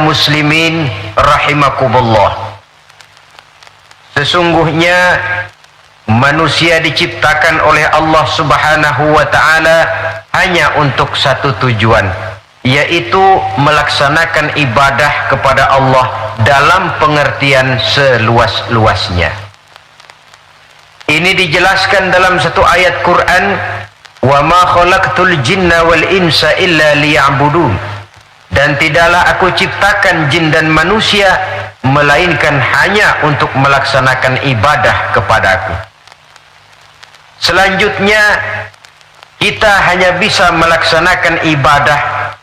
muslimin rahimakumullah, sesungguhnya manusia diciptakan oleh Allah Subhanahu wa ta'ala hanya untuk satu tujuan, yaitu melaksanakan ibadah kepada Allah dalam pengertian seluas-luasnya. Ini dijelaskan dalam satu ayat Quran, wa ma khalaqtul jinna wal insa illa liya'budun, dan tidaklah aku ciptakan jin dan manusia melainkan hanya untuk melaksanakan ibadah kepadaku. Selanjutnya, kita hanya bisa melaksanakan ibadah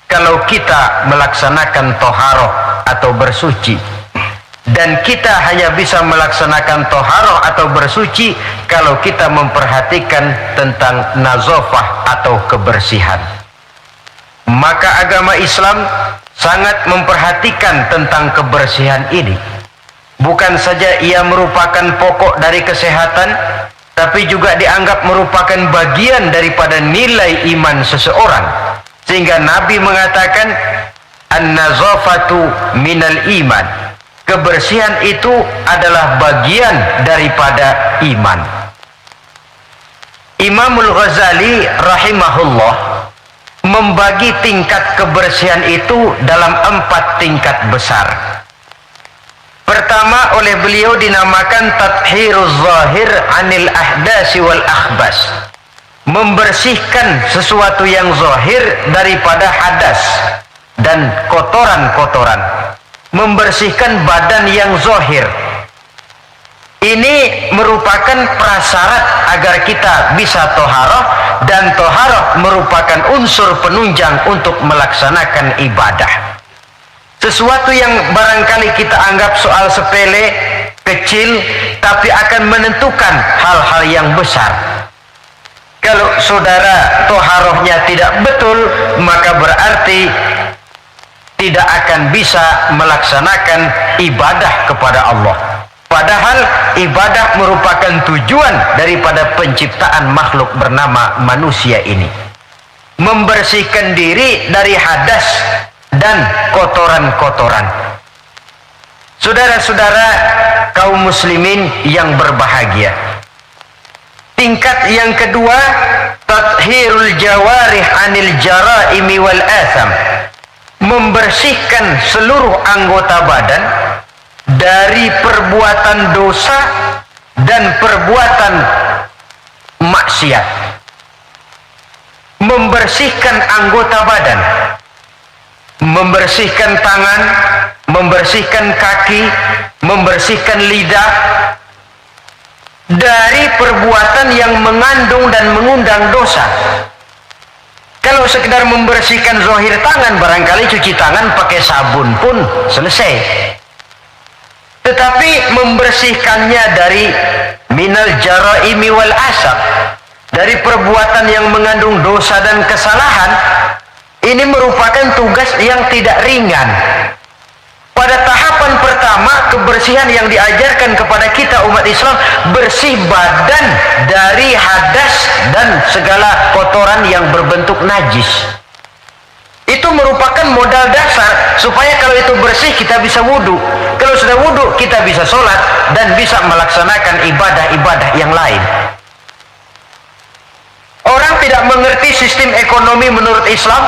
kalau kita melaksanakan toharoh atau bersuci, dan kita hanya bisa melaksanakan toharoh atau bersuci kalau kita memperhatikan tentang nazafah atau kebersihan. Maka agama Islam sangat memperhatikan tentang kebersihan ini. Bukan saja ia merupakan pokok dari kesehatan, tapi juga dianggap merupakan bagian daripada nilai iman seseorang. Sehingga Nabi mengatakan, an-nazafatu minal iman. Kebersihan itu adalah bagian daripada iman. Imamul Ghazali rahimahullah membagi tingkat kebersihan itu dalam 4 tingkat besar. Pertama, oleh beliau dinamakan tathhiruz zahir anil ahdasi wal akhbas. Membersihkan sesuatu yang zahir daripada hadas dan kotoran-kotoran. Membersihkan badan yang zahir. Ini merupakan prasyarat agar kita bisa toharoh, dan toharoh merupakan unsur penunjang untuk melaksanakan ibadah. Sesuatu yang barangkali kita anggap soal sepele, kecil, tapi akan menentukan hal-hal yang besar. Kalau saudara toharohnya tidak betul, maka berarti tidak akan bisa melaksanakan ibadah kepada Allah. Padahal ibadah merupakan tujuan daripada penciptaan makhluk bernama manusia ini. Membersihkan diri dari hadas dan kotoran-kotoran. Saudara-saudara kaum muslimin yang berbahagia, tingkat yang kedua, tathhirul jawarih anil jaraimi wal atham. Membersihkan seluruh anggota badan dari perbuatan dosa dan perbuatan maksiat. Membersihkan anggota badan, membersihkan tangan, membersihkan kaki, membersihkan lidah dari perbuatan yang mengandung dan mengundang dosa. Kalau sekedar membersihkan zahir tangan, barangkali cuci tangan pakai sabun pun selesai. Tetapi membersihkannya dari minal jaraimi wal asab, dari perbuatan yang mengandung dosa dan kesalahan, ini merupakan tugas yang tidak ringan. Pada tahapan pertama, kebersihan yang diajarkan kepada kita umat Islam, bersih badan dari hadas dan segala kotoran yang berbentuk najis. Itu merupakan modal dasar supaya kalau itu bersih kita bisa wudhu. Kalau sudah wudhu kita bisa sholat dan bisa melaksanakan ibadah-ibadah yang lain. Orang tidak mengerti sistem ekonomi menurut Islam,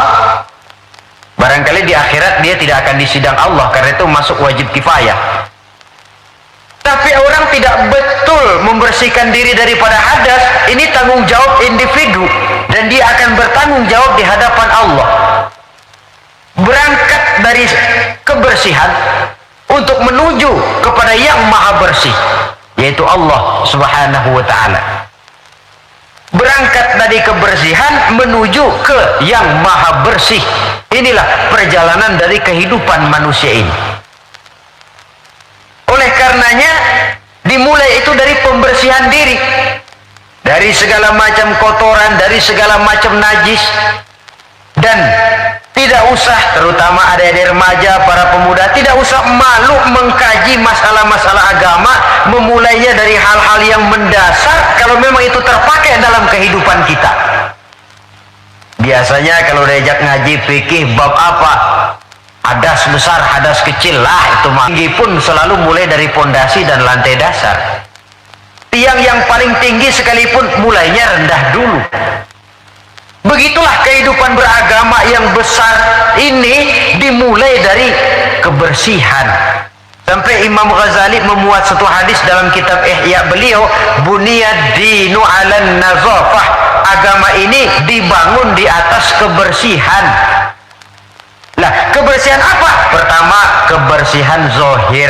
barangkali di akhirat dia tidak akan disidang Allah, karena itu masuk wajib kifayah. Tapi orang tidak betul membersihkan diri daripada hadas, ini tanggung jawab individu, dan dia akan bertanggung jawab di hadapan Allah. Berangkat dari kebersihan untuk menuju kepada yang maha bersih, yaitu Allah Subhanahu wa ta'ala. Berangkat dari kebersihan menuju ke yang maha bersih. Inilah perjalanan dari kehidupan manusia ini. Oleh karenanya dimulai itu dari pembersihan diri, dari segala macam kotoran, dari segala macam najis. Dan tidak usah, terutama adik-adik remaja, para pemuda, tidak usah malu mengkaji masalah-masalah agama, memulainya dari hal-hal yang mendasar kalau memang itu terpakai dalam kehidupan kita. Biasanya kalau diajak ngaji fikih bab apa, Hadas besar, hadas kecil lah itu mah. Tinggi pun selalu mulai dari pondasi dan lantai dasar. Tiang yang paling tinggi sekalipun mulainya rendah dulu. Begitulah kehidupan beragama yang besar ini dimulai dari kebersihan. Sampai Imam Ghazali memuat satu hadis dalam kitab Ihya beliau, buniyad dinu 'alan nazafah. Agama ini dibangun di atas kebersihan. Lah, kebersihan apa? Pertama, kebersihan zahir.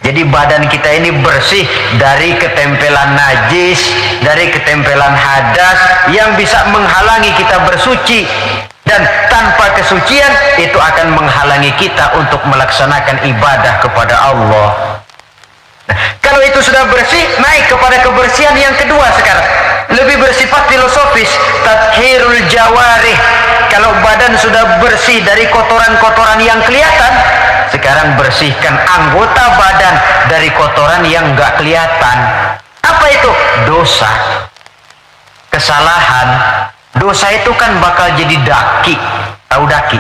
Jadi badan kita ini bersih dari ketempelan najis, dari ketempelan hadas yang bisa menghalangi kita bersuci. Dan tanpa kesucian itu akan menghalangi kita untuk melaksanakan ibadah kepada Allah. Nah, kalau itu sudah bersih, naik kepada kebersihan yang kedua sekarang. Lebih bersifat filosofis, tathhirul jawarih. Kalau badan sudah bersih dari kotoran-kotoran yang kelihatan, sekarang bersihkan anggota badan dari kotoran yang nggak kelihatan. Apa itu? Dosa, kesalahan. Dosa itu kan bakal jadi daki. Tahu daki?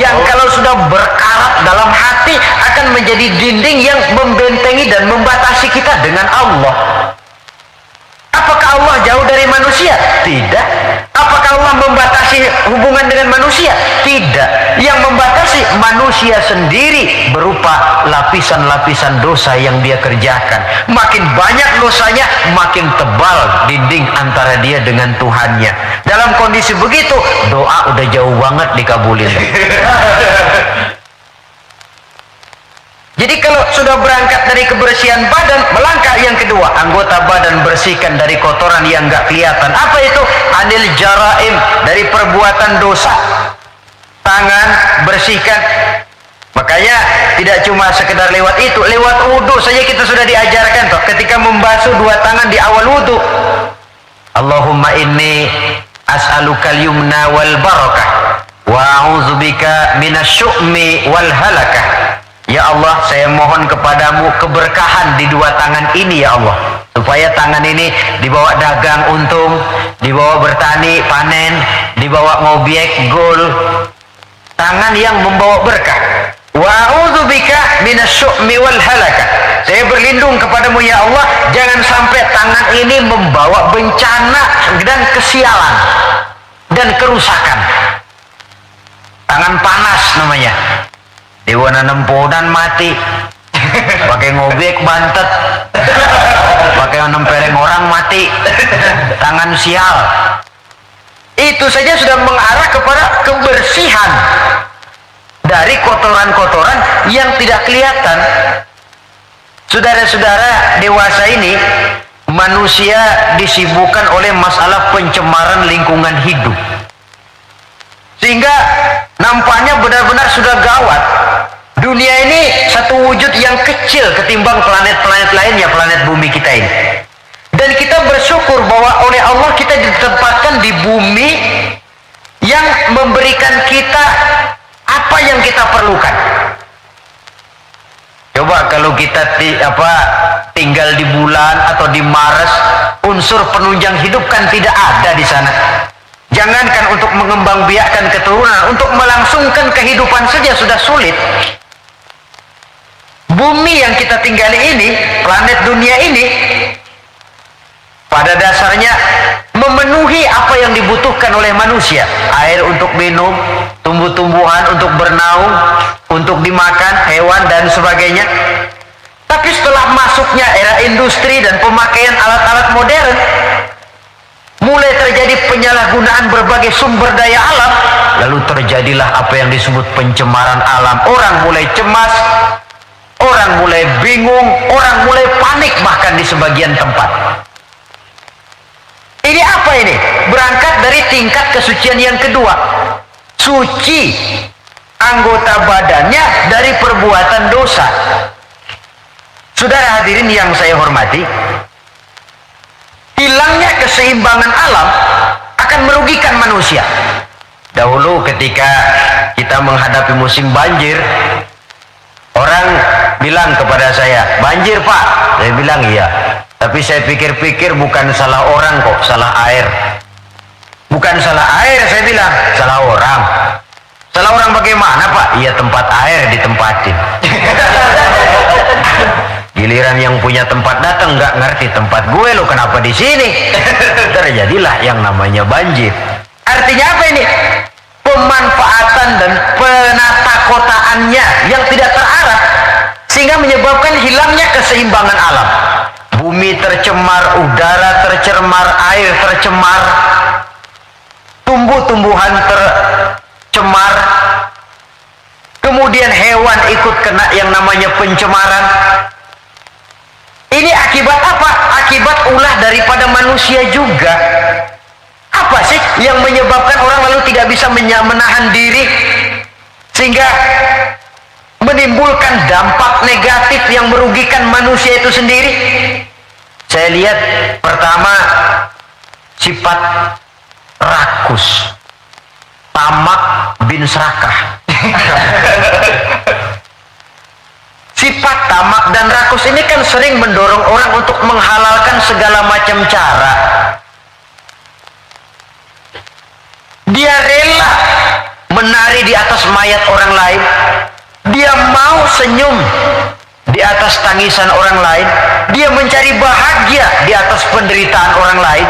Yang kalau sudah berkarat dalam hati akan menjadi dinding yang membentengi dan membatasi kita dengan Allah. Apakah Allah jauh dari manusia? Tidak. Apakah Allah membatasi hubungan dengan manusia? Tidak. Yang membatasi manusia sendiri berupa lapisan-lapisan dosa yang dia kerjakan. Makin banyak dosanya, makin tebal dinding antara dia dengan Tuhannya. Dalam kondisi begitu, doa udah jauh banget dikabulin. Jadi kalau sudah berangkat dari kebersihan badan, melangkah yang kedua, anggota badan bersihkan dari kotoran yang nggak kelihatan. Apa itu? Anil jaraim, dari perbuatan dosa. Tangan bersihkan. Makanya tidak cuma sekedar lewat itu, lewat wudhu saja kita sudah diajarkan toh. Ketika membasuh dua tangan di awal wudhu, Allahumma inni as'alukal yumna wal barakah wa a'udzubika minasyu'mi wal halakah. Ya Allah, saya mohon kepadamu keberkahan di dua tangan ini ya Allah, supaya tangan ini dibawa dagang untung, dibawa bertani panen, dibawa ngobyek gol, tangan yang membawa berkah. Wa a'udzubika minasyu'mi wal halakah. Saya berlindung kepadamu ya Allah, jangan sampai tangan ini membawa bencana dan kesialan dan kerusakan. Tangan panas namanya. Dewana nempodan mati, pakai ngobek bantet, pakai nempeleng orang mati, tangan sial. Itu saja sudah mengarah kepada kebersihan dari kotoran-kotoran yang tidak kelihatan. Saudara-saudara dewasa ini, manusia disibukkan oleh masalah pencemaran lingkungan hidup, sehingga nampaknya benar-benar sudah gawat. Dunia ini satu wujud yang kecil ketimbang planet-planet lainnya, planet bumi kita ini. Dan kita bersyukur bahwa oleh Allah kita ditempatkan di bumi yang memberikan kita apa yang kita perlukan. Coba kalau kita tinggal di bulan atau di Mars, unsur penunjang hidup kan tidak ada di sana. Jangankan untuk mengembangbiakkan keturunan, untuk melangsungkan kehidupan saja sudah sulit. Bumi yang kita tinggali ini, planet dunia ini, pada dasarnya memenuhi apa yang dibutuhkan oleh manusia. Air untuk minum, tumbuh-tumbuhan untuk bernaung, untuk dimakan, hewan dan sebagainya. Tapi setelah masuknya era industri dan pemakaian alat-alat modern, mulai terjadi penyalahgunaan berbagai sumber daya alam, lalu terjadilah apa yang disebut pencemaran alam. Orang mulai cemas, orang mulai bingung, orang mulai panik bahkan di sebagian tempat. Ini apa ini? Berangkat dari tingkat kesucian yang kedua. Suci anggota badannya dari perbuatan dosa. Saudara hadirin yang saya hormati, hilangnya keseimbangan alam akan merugikan manusia. Dahulu ketika kita menghadapi musim banjir, orang bilang kepada saya, banjir Pak. Saya bilang iya. Tapi saya pikir-pikir bukan salah orang kok, salah air. Bukan salah air, saya bilang, salah orang. Salah orang bagaimana Pak? iya tempat air ditempatin. Giliran yang punya tempat datang nggak ngerti tempat gue lo kenapa di sini. Terjadilah yang namanya banjir. Artinya apa ini? Pemanfaatan dan penata kotaannya yang tidak terarah sehingga menyebabkan hilangnya keseimbangan alam. Bumi tercemar, udara tercemar, air tercemar, tumbuh-tumbuhan tercemar, kemudian hewan ikut kena yang namanya pencemaran. Ini akibat apa? Akibat ulah daripada manusia juga. Apa sih yang menyebabkan orang lalu tidak bisa menahan diri sehingga menimbulkan dampak negatif yang merugikan manusia itu sendiri? Saya lihat pertama sifat rakus, tamak bin serakah. Sifat tamak dan rakus ini kan sering mendorong orang untuk menghalalkan segala macam cara. Dia rela menari di atas mayat orang lain. Dia mau senyum di atas tangisan orang lain. Dia mencari bahagia di atas penderitaan orang lain.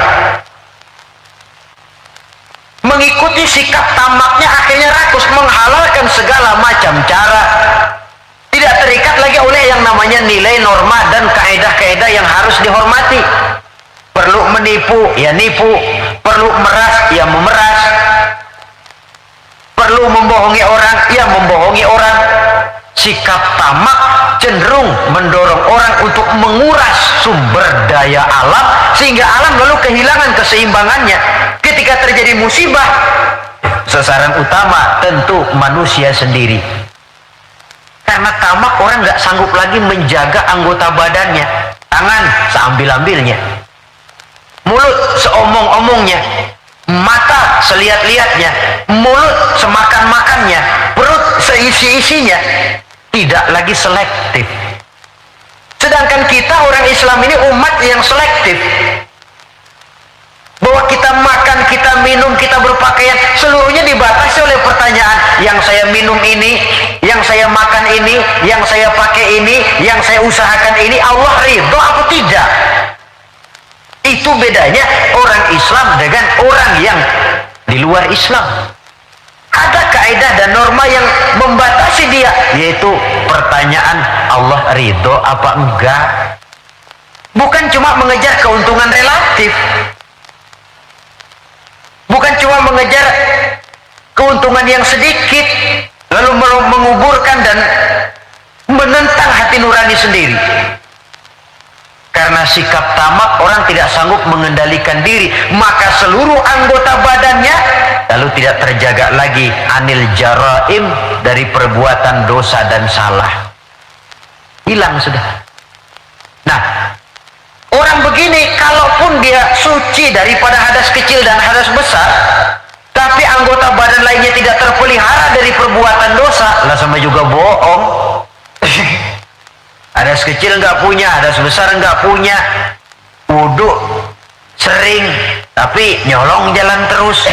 Mengikuti sikap tamaknya akhirnya rakus, menghalalkan segala macam cara. Tidak terikat lagi oleh yang namanya nilai, norma, dan kaedah-kaedah yang harus dihormati. Perlu menipu, ya nipu. Perlu meras, ya memeras. Perlu membohongi orang, ya membohongi orang. Sikap tamak cenderung mendorong orang untuk menguras sumber daya alam sehingga alam lalu kehilangan keseimbangannya. Ketika terjadi musibah, sasaran utama tentu manusia sendiri. Karena tamak orang nggak sanggup lagi menjaga anggota badannya. Tangan seambil-ambilnya, mulut seomong-omongnya, mata selihat-lihatnya, mulut semakan-makannya, perut seisi-isinya. Tidak lagi selektif. Sedangkan kita orang Islam ini umat yang selektif. Bahwa kita makan, kita minum, kita berpakaian, seluruhnya dibatasi oleh pertanyaan. Yang saya minum ini, yang saya makan ini, yang saya pakai ini, yang saya usahakan ini, Allah ridho apa tidak? Itu bedanya orang Islam dengan orang yang di luar Islam. Ada kaidah dan norma yang membatasi dia, yaitu pertanyaan Allah ridho apa enggak. Bukan cuma mengejar keuntungan relatif, bukan cuma mengejar keuntungan yang sedikit lalu menguburkan dan menentang hati nurani sendiri. Karena sikap tamak orang tidak sanggup mengendalikan diri, maka seluruh anggota badannya lalu tidak terjaga lagi anil jaraim, dari perbuatan dosa dan salah. Hilang sudah. Nah, orang begini kalaupun dia suci daripada hadas kecil dan hadas besar, tapi anggota badan lainnya tidak terpelihara dari perbuatan dosa, lah sama juga bohong. Hadas kecil nggak punya, hadas besar nggak punya, wudhu sering tapi nyolong jalan terus.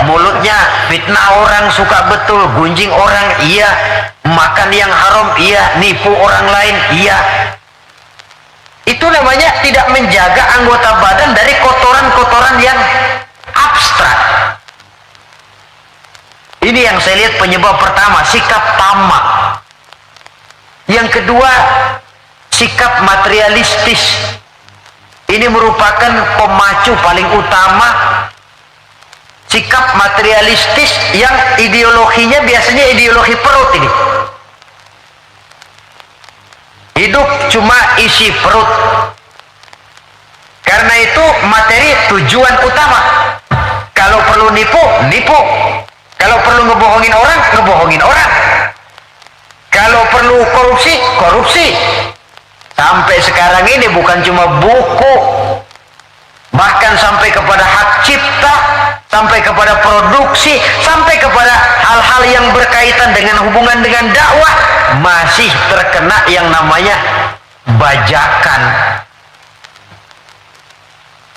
Mulutnya fitnah orang, suka betul gunjing orang, iya. Makan yang haram, iya. Nipu orang lain, iya. Itu namanya tidak menjaga anggota badan dari kotoran-kotoran yang abstrak. Ini yang saya lihat penyebab pertama, sikap tamak. Yang kedua, sikap materialistis. Ini merupakan pemacu paling utama. Sikap materialistis yang ideologinya biasanya ideologi perut ini. Hidup cuma isi perut. Karena itu materi tujuan utama. Kalau perlu nipu, nipu. Kalau perlu ngebohongin orang, ngebohongin orang. Kalau perlu korupsi, korupsi. Sampai sekarang ini bukan cuma buku, bahkan sampai kepada hak cipta, sampai kepada produksi, sampai kepada hal-hal yang berkaitan dengan hubungan dengan dakwah, masih terkena yang namanya bajakan.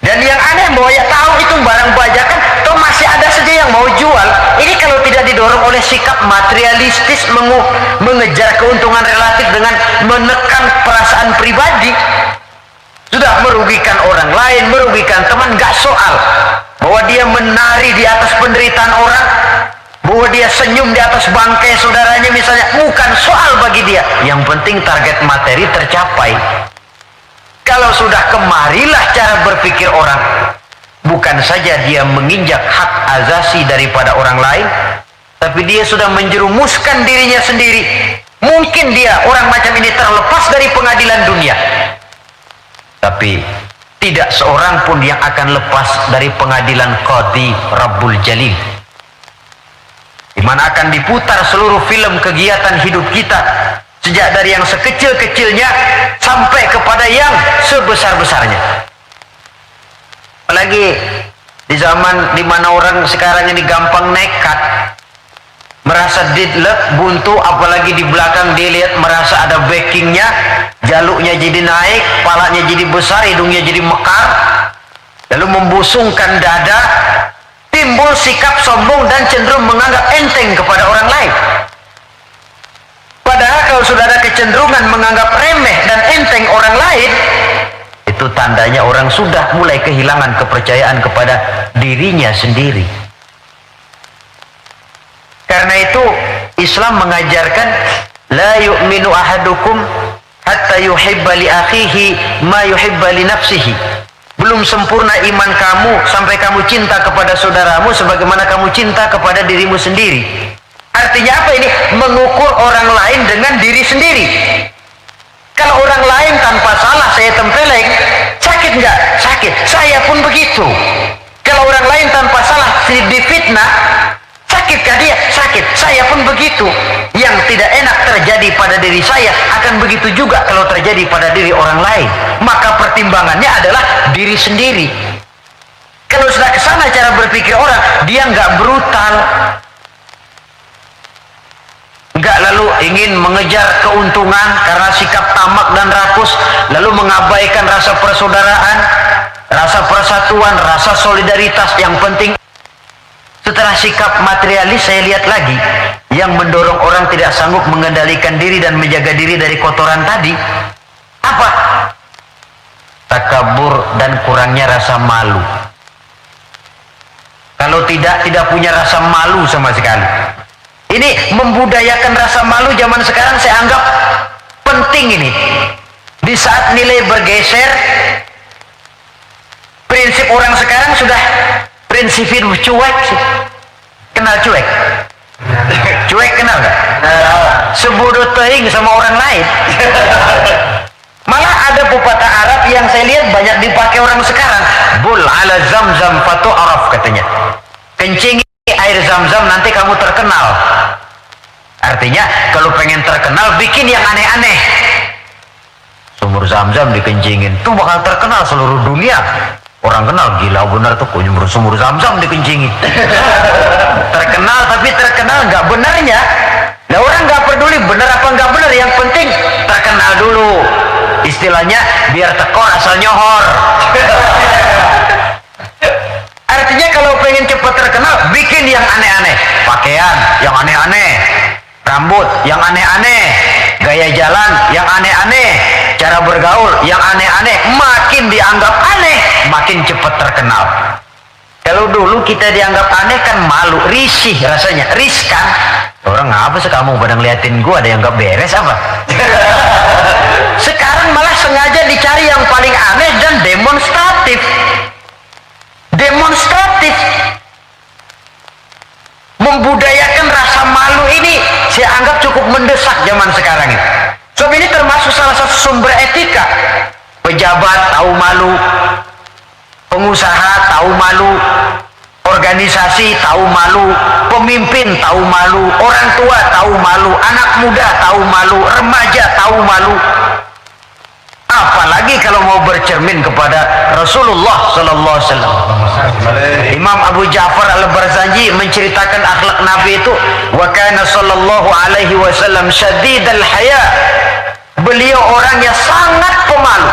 Dan yang aneh bahwa ya tahu itu barang bajakan, toh masih ada saja yang mau jual. Ini kalau tidak didorong oleh bersikap materialistis, mengejar keuntungan relatif dengan menekan perasaan pribadi, sudah merugikan orang lain, merugikan teman, gak soal. Bahwa dia menari di atas penderitaan orang, bahwa dia senyum di atas bangkai saudaranya misalnya, bukan soal bagi dia. Yang penting target materi tercapai. Kalau sudah kemarilah cara berpikir orang. Bukan saja dia menginjak hak azasi daripada orang lain, tapi dia sudah menjerumuskan dirinya sendiri. Mungkin dia, orang macam ini, terlepas dari pengadilan dunia, tapi tidak seorang pun yang akan lepas dari pengadilan Qadhi Rabbul Jalil, di mana akan diputar seluruh film kegiatan hidup kita, sejak dari yang sekecil-kecilnya sampai kepada yang sebesar-besarnya. Apalagi di zaman di mana orang sekarang ini gampang nekat, merasa didlek, buntu, apalagi di belakang dilihat merasa ada backingnya, jaluknya jadi naik, kepalanya jadi besar, hidungnya jadi mekar, lalu membusungkan dada, timbul sikap sombong dan cenderung menganggap enteng kepada orang lain. Padahal kalau sudah ada kecenderungan menganggap remeh dan enteng orang lain, itu tandanya orang sudah mulai kehilangan kepercayaan kepada dirinya sendiri. Karena itu Islam mengajarkan la yu'minu ahadukum hatta yuhibba li akhihi ma yuhibba li nafsihi. Belum sempurna iman kamu sampai kamu cinta kepada saudaramu sebagaimana kamu cinta kepada dirimu sendiri. Artinya apa ini? Mengukur orang lain dengan diri sendiri. Kalau orang lain tanpa salah saya tempeleng, sakit nggak? Sakit. Saya pun begitu. Kalau orang lain tanpa salah difitnah, sakitkah dia? Sakit. Saya pun begitu. Yang tidak enak terjadi pada diri saya akan begitu juga kalau terjadi pada diri orang lain. Maka pertimbangannya adalah diri sendiri. Kalau sudah kesana cara berpikir orang, dia nggak brutal, nggak lalu ingin mengejar keuntungan karena sikap tamak dan rakus, lalu mengabaikan rasa persaudaraan, rasa persatuan, rasa solidaritas. Yang penting, setelah sikap materialis saya lihat lagi yang mendorong orang tidak sanggup mengendalikan diri dan menjaga diri dari kotoran tadi. Apa? Takabur dan kurangnya rasa malu. Kalau tidak punya rasa malu sama sekali. Ini membudayakan rasa malu zaman sekarang saya anggap penting ini. Di saat nilai bergeser, prinsip orang sekarang sudah prinsipin cuek sih. Kenal cuek? Cuek kenal nggak? Sebodoh teing sama orang lain. Malah ada pepatah Arab yang saya lihat banyak dipakai orang sekarang. Bul ala zamzam fatu'araf katanya. Kencingi air zam-zam nanti kamu terkenal. Artinya kalau pengen terkenal bikin yang aneh-aneh. Sumur zam-zam dikencingin, tuh bakal terkenal seluruh dunia. Orang kenal, gila benar tuh sumur zam-zam dikencingin. Terkenal, tapi terkenal nggak benarnya. Nah, orang nggak peduli benar apa nggak benar, yang penting terkenal dulu. Istilahnya biar tekor asal nyohor. Artinya kalau pengen cepat terkenal, bikin yang aneh-aneh. Pakaian yang aneh-aneh, rambut yang aneh-aneh, gaya jalan yang aneh-aneh, cara bergaul yang aneh-aneh. Makin dianggap aneh, makin cepat terkenal. Kalau dulu kita dianggap aneh kan malu, risih rasanya, riskan. Orang ngapa sih kamu pada ngeliatin gua, ada yang gak beres apa? Sekarang malah sengaja dicari yang paling aneh dan demonstratif. Demonstratif. Membudayakan rasa malu ini saya anggap cukup mendesak zaman sekarang ini. Sebab ini termasuk salah satu sumber etika. Pejabat tahu malu, pengusaha tahu malu, organisasi tahu malu, pemimpin tahu malu, orang tua tahu malu, anak muda tahu malu, remaja tahu malu. Apalagi kalau mau bercermin kepada Rasulullah sallallahu alaihi wasallam. Imam Abu Ja'far Al-Barzanji menceritakan akhlak Nabi itu, wa kana sallallahu alaihi wasallam syadidal haya. Beliau orangnya sangat pemalu.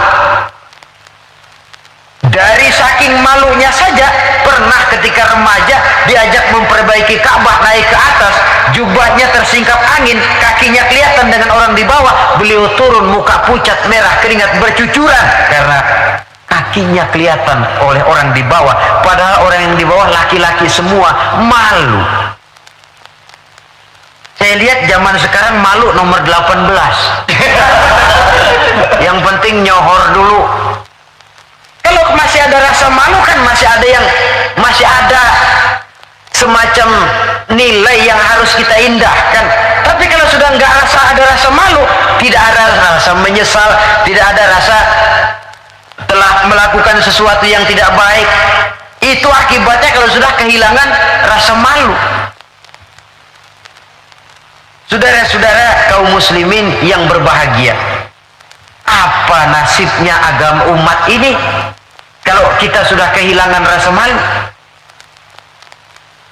Dari saking malunya saja pernah pernah ketika remaja diajak memperbaiki Ka'bah, naik ke atas, jubahnya tersingkap angin, kakinya kelihatan dengan orang di bawah. Beliau turun, muka pucat, merah, keringat bercucuran karena kakinya kelihatan oleh orang di bawah. Padahal orang yang di bawah laki-laki semua, malu. Saya lihat zaman sekarang malu nomor 18. Yang penting nyohor dulu. Kalau masih ada rasa malu kan masih ada semacam nilai yang harus kita indahkan. Tapi kalau sudah ada rasa malu, tidak ada rasa menyesal, tidak ada rasa telah melakukan sesuatu yang tidak baik. Itu akibatnya kalau sudah kehilangan rasa malu. Saudara-saudara kaum muslimin yang berbahagia, apa nasibnya agama umat ini kalau kita sudah kehilangan rasa malu?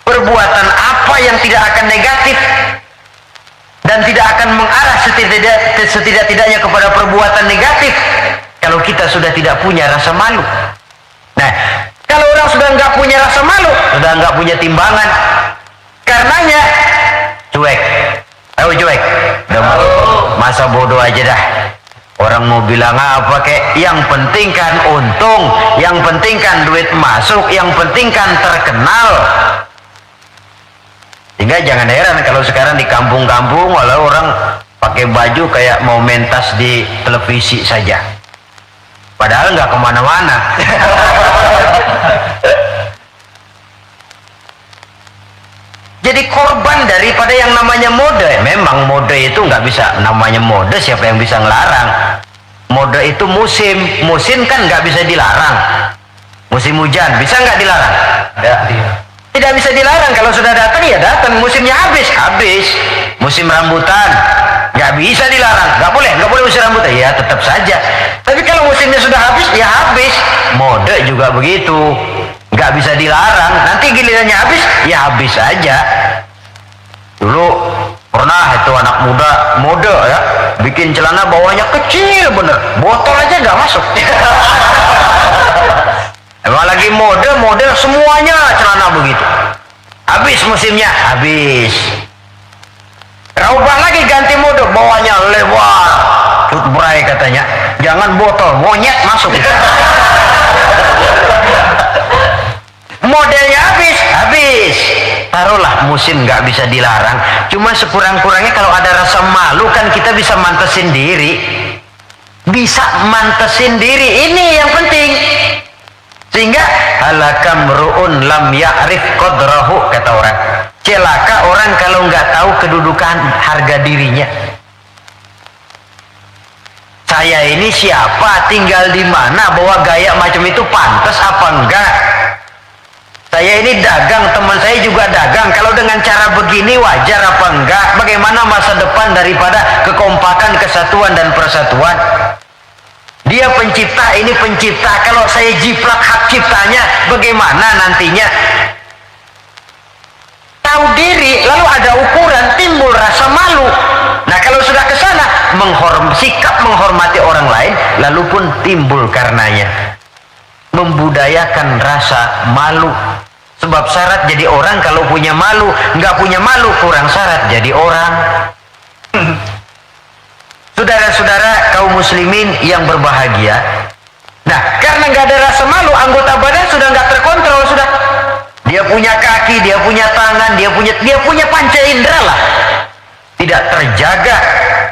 Perbuatan apa yang tidak akan negatif dan tidak akan mengarah setidak-tidaknya kepada perbuatan negatif kalau kita sudah tidak punya rasa malu? Nah, kalau orang sudah nggak punya rasa malu, sudah nggak punya timbangan, karenanya cuek. Cuek, udah masa bodoh aja dah. Orang mau bilang apa kek, yang penting kan untung, yang penting kan duit masuk, yang penting kan terkenal. Sehingga jangan heran kalau sekarang di kampung-kampung walau orang pakai baju kayak mau mentas di televisi saja, padahal nggak kemana-mana. Jadi korban daripada yang namanya mode. Memang mode itu nggak bisa namanya mode, siapa yang bisa ngelarang? Mode itu musim kan nggak bisa dilarang. Musim hujan bisa nggak dilarang? Tidak bisa dilarang. Kalau sudah datang ya datang. Musimnya habis. Musim rambutan nggak bisa dilarang, nggak boleh musim rambutan, ya tetap saja. Tapi kalau musimnya sudah habis ya habis. Mode juga begitu, nggak bisa dilarang. Nanti gilirannya habis ya habis aja. Dulu pernah itu anak muda mode ya, bikin celana bawahnya kecil bener, botol aja nggak masuk. Emang lagi mode semuanya celana begitu. Habis musimnya habis, rubah lagi ganti mode, bawahnya lebar, cutbray katanya, jangan botol, monyet masuk. Modelnya habis. Taruhlah musim nggak bisa dilarang, cuma sekurang-kurangnya kalau ada rasa malu kan kita bisa mantesin diri. Ini yang penting. Sehingga halakam ru'un lam ya'rif qadrahu, kata orang. Celaka orang kalau nggak tahu kedudukan harga dirinya. Saya ini siapa, tinggal di mana, bawa gaya macam itu pantas apa enggak? Saya ini dagang, teman saya juga dagang. Kalau dengan cara begini wajar apa enggak? Bagaimana masa depan daripada kekompakan, kesatuan dan persatuan? Dia pencipta, ini pencipta. Kalau saya jiplak hak ciptanya, bagaimana nantinya? Tahu diri, lalu ada ukuran, timbul rasa malu. Nah kalau sudah ke sana, sikap menghormati orang lain, lalu pun timbul karenanya membudayakan rasa malu. Sebab syarat jadi orang kalau punya malu, nggak punya malu kurang syarat jadi orang. Saudara-saudara kaum muslimin yang berbahagia, nah karena nggak ada rasa malu, anggota badan sudah nggak terkontrol, sudah dia punya kaki, dia punya tangan, dia punya panca indera lah, tidak terjaga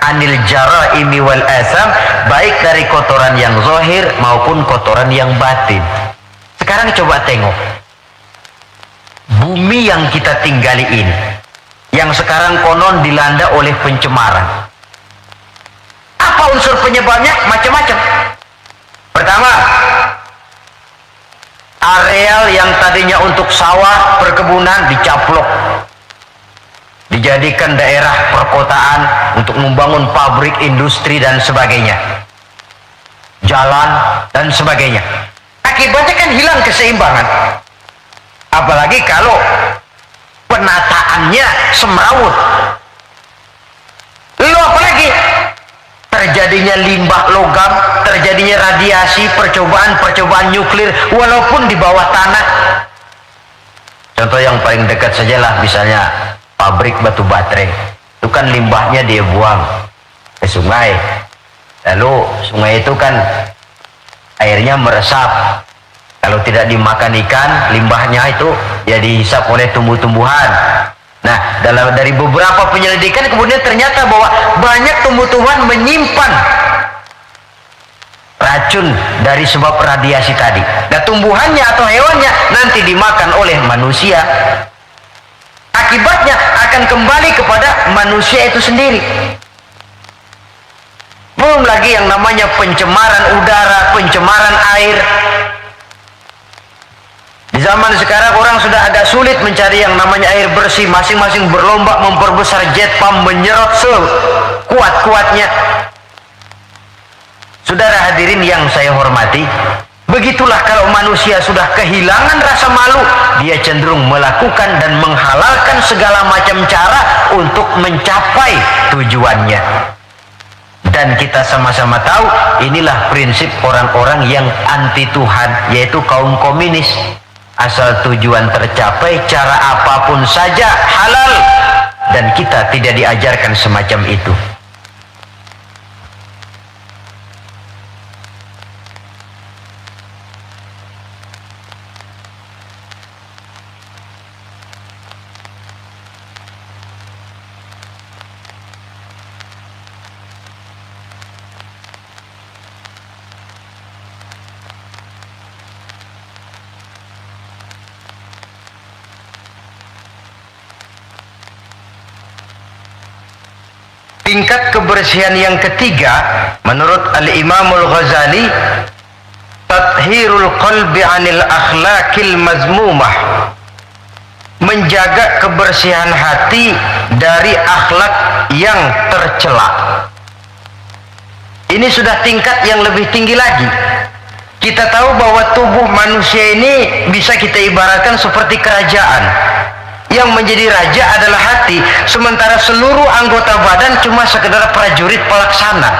anil jaraimi wal asam, baik dari kotoran yang zahir maupun kotoran yang batin. Sekarang coba tengok bumi yang kita tinggali ini, yang sekarang konon dilanda oleh pencemaran. Apa unsur penyebabnya? Macam-macam. Pertama, areal yang tadinya untuk sawah, perkebunan dicaplok, dijadikan daerah perkotaan untuk membangun pabrik, industri dan sebagainya, jalan dan sebagainya. Akibatnya kan hilang keseimbangan. Apalagi kalau penataannya semrawut. Lalu apalagi terjadinya limbah logam, terjadinya radiasi, percobaan nuklir walaupun di bawah tanah. Contoh yang paling dekat sajalah, misalnya pabrik batu baterai. Itu kan limbahnya dia buang ke sungai. Lalu sungai itu kan airnya meresap. Kalau tidak dimakan ikan, limbahnya itu ya dihisap oleh tumbuh-tumbuhan. Nah, dari beberapa penyelidikan kemudian ternyata bahwa banyak tumbuh-tumbuhan menyimpan racun dari sebab radiasi tadi. Nah, tumbuhannya atau hewannya nanti dimakan oleh manusia. Akibatnya akan kembali kepada manusia itu sendiri. Belum lagi yang namanya pencemaran udara, pencemaran air. Di zaman sekarang orang sudah agak sulit mencari yang namanya air bersih. Masing-masing berlomba memperbesar jet pump, menyerot sekuat-kuatnya. Saudara hadirin yang saya hormati, begitulah kalau manusia sudah kehilangan rasa malu, dia cenderung melakukan dan menghalalkan segala macam cara untuk mencapai tujuannya. Dan kita sama-sama tahu inilah prinsip orang-orang yang anti Tuhan, yaitu kaum komunis. Asal tujuan tercapai, cara apapun saja halal, dan kita tidak diajarkan semacam itu. Tingkat kebersihan yang ketiga menurut Al-Imamul Ghazali, tathhirul qalbi 'anil akhlaqil mazmumah, menjaga kebersihan hati dari akhlak yang tercela. Ini sudah tingkat yang lebih tinggi lagi. Kita tahu bahwa tubuh manusia ini bisa kita ibaratkan seperti kerajaan. Yang menjadi raja adalah hati, sementara seluruh anggota badan cuma sekedar prajurit pelaksana.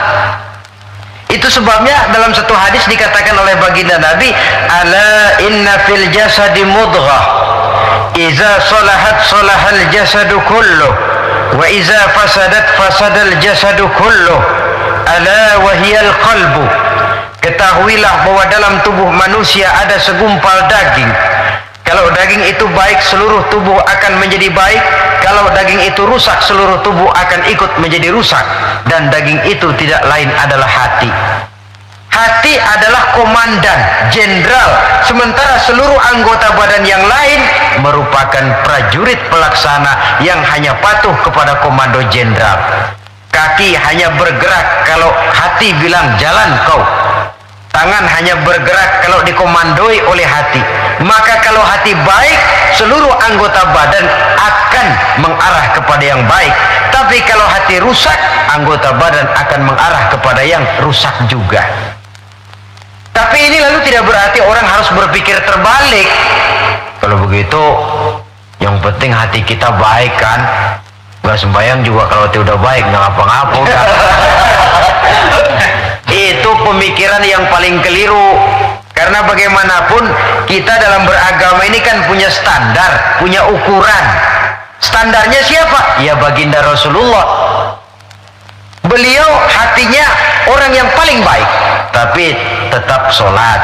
Itu sebabnya dalam satu hadis dikatakan oleh baginda Nabi, ala inna fil jasadi mudghah, iza salahat salahal jasadu kulluh, wa iza fasadat fasadal jasadu kulluh, ala wahiyal qalbu. Ketahuilah bahwa dalam tubuh manusia ada segumpal daging. Kalau daging itu baik, seluruh tubuh akan menjadi baik. Kalau daging itu rusak, seluruh tubuh akan ikut menjadi rusak. Dan daging itu tidak lain adalah hati. Hati adalah komandan, jenderal, sementara seluruh anggota badan yang lain merupakan prajurit pelaksana yang hanya patuh kepada komando jenderal. Kaki hanya bergerak kalau hati bilang jalan kau. Tangan hanya bergerak kalau dikomandoi oleh hati. Maka kalau hati baik, seluruh anggota badan akan mengarah kepada yang baik. Tapi kalau hati rusak, anggota badan akan mengarah kepada yang rusak juga. Tapi ini lalu tidak berarti orang harus berpikir terbalik. Kalau begitu, yang penting hati kita baik kan. Gak sembahyang juga kalau hati udah baik, nggak ngapa-ngapa udah. Itu pemikiran yang paling keliru. Karena bagaimanapun kita dalam beragama ini kan punya standar, punya ukuran. Standarnya siapa? Ya baginda Rasulullah. Beliau hatinya orang yang paling baik, tapi tetap sholat.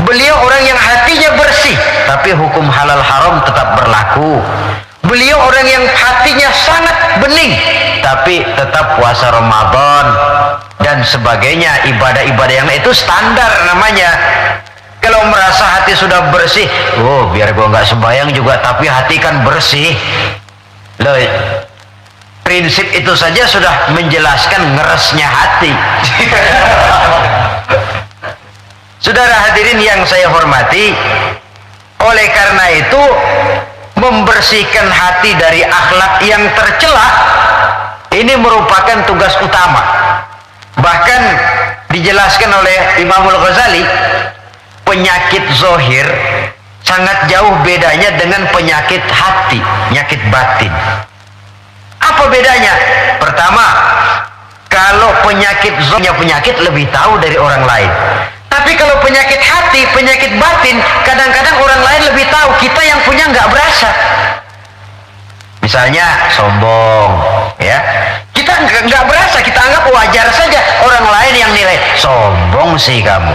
Beliau orang yang hatinya bersih, tapi hukum halal haram tetap berlaku. Beliau orang yang hatinya sangat bening, tapi tetap puasa Ramadan dan sebagainya, ibadah-ibadah yang itu standar namanya. Kalau merasa hati sudah bersih, oh biar gua nggak sembahyang juga tapi hati kan bersih. Loh, prinsip itu saja sudah menjelaskan ngeresnya hati. Saudara hadirin yang saya hormati, oleh karena itu membersihkan hati dari akhlak yang tercela ini merupakan tugas utama. Bahkan dijelaskan oleh Imamul Ghazali, penyakit zohir sangat jauh bedanya dengan penyakit hati, penyakit batin. Apa bedanya? Pertama, kalau penyakit zohirnya penyakit lebih tahu dari orang lain. Tapi kalau penyakit hati, penyakit batin, kadang-kadang orang lain lebih tahu, kita yang punya nggak berasa. Misalnya sombong, ya, kita nggak berasa, kita anggap wajar saja. Orang lain yang nilai, sombong sih kamu.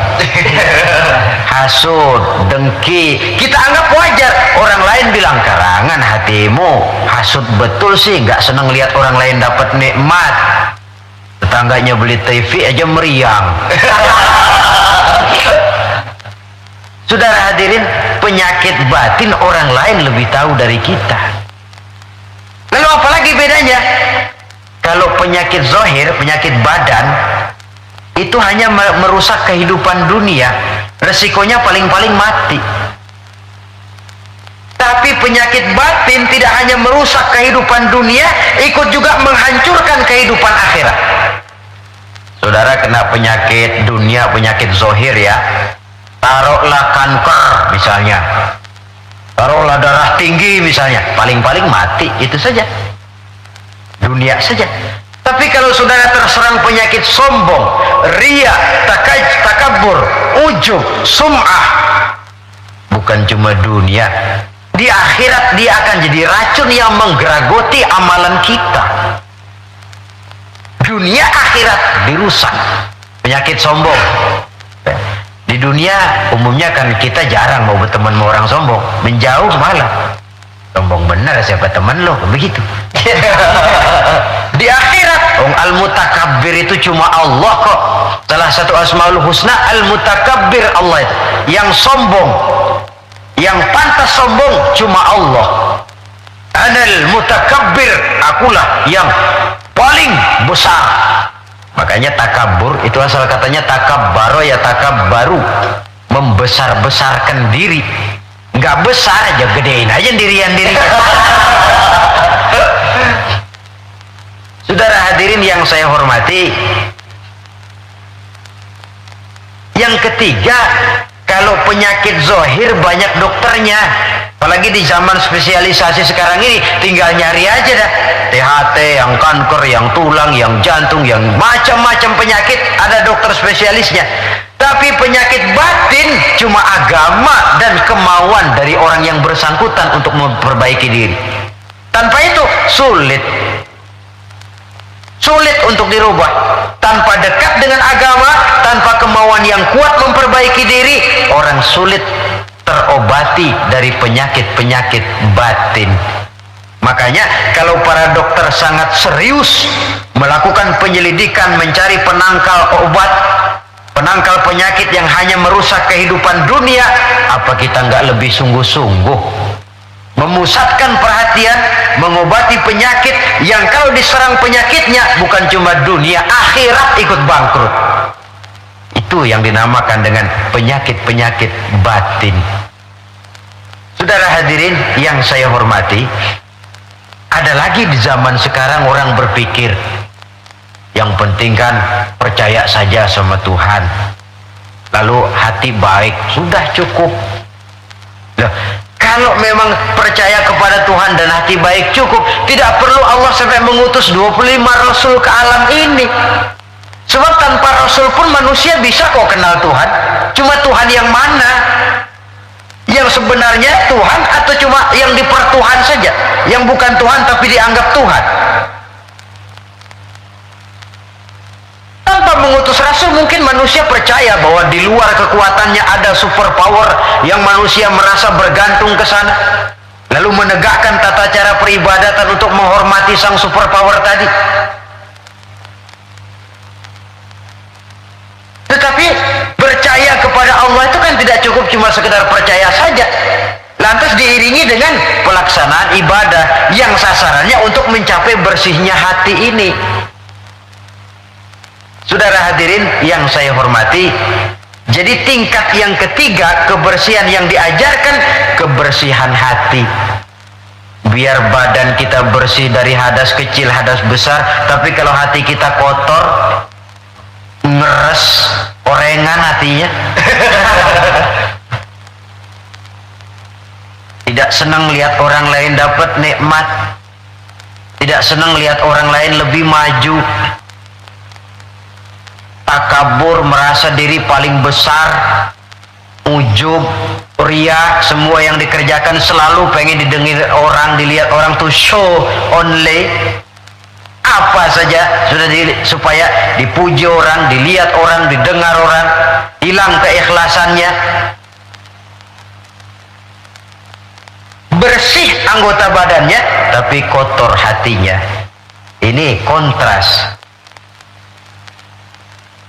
Hasud, dengki, kita anggap wajar. Orang lain bilang, karangan hatimu, hasud betul sih, nggak seneng lihat orang lain dapat nikmat. Tetangganya beli TV aja meriang. Saudara hadirin, penyakit batin orang lain lebih tahu dari kita. Lalu apalagi bedanya? Kalau penyakit zahir, penyakit badan, itu hanya merusak kehidupan dunia, resikonya paling-paling mati. Tapi penyakit batin tidak hanya merusak kehidupan dunia, ikut juga menghancurkan kehidupan akhirat. Saudara kena penyakit dunia, penyakit zahir ya, taruhlah kanker misalnya, taruhlah darah tinggi misalnya, paling-paling mati, itu saja, dunia saja. Tapi kalau saudara terserang penyakit sombong, ria, takabur, ujub, sum'ah, bukan cuma dunia, di akhirat dia akan jadi racun yang menggeragoti amalan kita. Dunia akhirat dirusak penyakit sombong. Di dunia umumnya kan kita jarang mau berteman sama orang sombong, menjauh malah. Sombong benar, siapa teman lo, begitu. Di akhirat al-mutakabbir itu cuma Allah kok. Salah satu asmaul husna al-mutakabbir, Allah itu yang sombong, yang pantas sombong cuma Allah. Anal mutakabbir, akulah yang paling besar. Makanya takabur itu asal katanya takabbaro, ya takabbaru, membesar-besarkan diri. Nggak besar aja, gedein aja dirian diri. Saudara hadirin yang saya hormati, yang ketiga, kalau penyakit zahir banyak dokternya. Apalagi di zaman spesialisasi sekarang ini, tinggal nyari aja dah. THT, yang kanker, yang tulang, yang jantung, yang macam-macam penyakit, ada dokter spesialisnya. Tapi penyakit batin cuma agama dan kemauan dari orang yang bersangkutan untuk memperbaiki diri. Tanpa itu sulit untuk dirubah. Tanpa dekat dengan agama, tanpa kemauan yang kuat memperbaiki diri, orang sulit terobati dari penyakit-penyakit batin. Makanya kalau para dokter sangat serius melakukan penyelidikan, mencari penangkal obat, penangkal penyakit yang hanya merusak kehidupan dunia, apa kita nggak lebih sungguh-sungguh memusatkan perhatian mengobati penyakit yang kalau diserang penyakitnya bukan cuma dunia, akhirat ikut bangkrut. Itu yang dinamakan dengan penyakit-penyakit batin. Saudara hadirin yang saya hormati, ada lagi di zaman sekarang orang berpikir, yang penting kan percaya saja sama Tuhan, lalu hati baik, sudah cukup. Loh, kalau memang percaya kepada Tuhan dan hati baik cukup, tidak perlu Allah sampai mengutus 25 Rasul ke alam ini. Sebab tanpa Rasul pun manusia bisa kok kenal Tuhan. Cuma Tuhan yang mana? Yang sebenarnya Tuhan, atau cuma yang dipertuhan saja, yang bukan Tuhan tapi dianggap Tuhan. Tanpa mengutus Rasul mungkin manusia percaya bahwa di luar kekuatannya ada super power yang manusia merasa bergantung ke sana, lalu menegakkan tata cara peribadatan untuk menghormati sang super power tadi. Tetapi percaya kepada Allah itu kan tidak cukup cuma sekedar percaya saja, lantas diiringi dengan pelaksanaan ibadah yang sasarannya untuk mencapai bersihnya hati ini. Saudara hadirin yang saya hormati, jadi tingkat yang ketiga kebersihan yang diajarkan, kebersihan hati. Biar badan kita bersih dari hadas kecil, hadas besar, tapi kalau hati kita kotor, ngeres, orengan hatinya, tidak senang lihat orang lain dapat nikmat, tidak senang lihat orang lain lebih maju, takabur, merasa diri paling besar, ujub, ria, semua yang dikerjakan selalu pengen didengar orang, dilihat orang, tuh show only. Apa saja sudah supaya dipuji orang, dilihat orang, didengar orang, hilang keikhlasannya. Bersih anggota badannya tapi kotor hatinya. Ini kontras.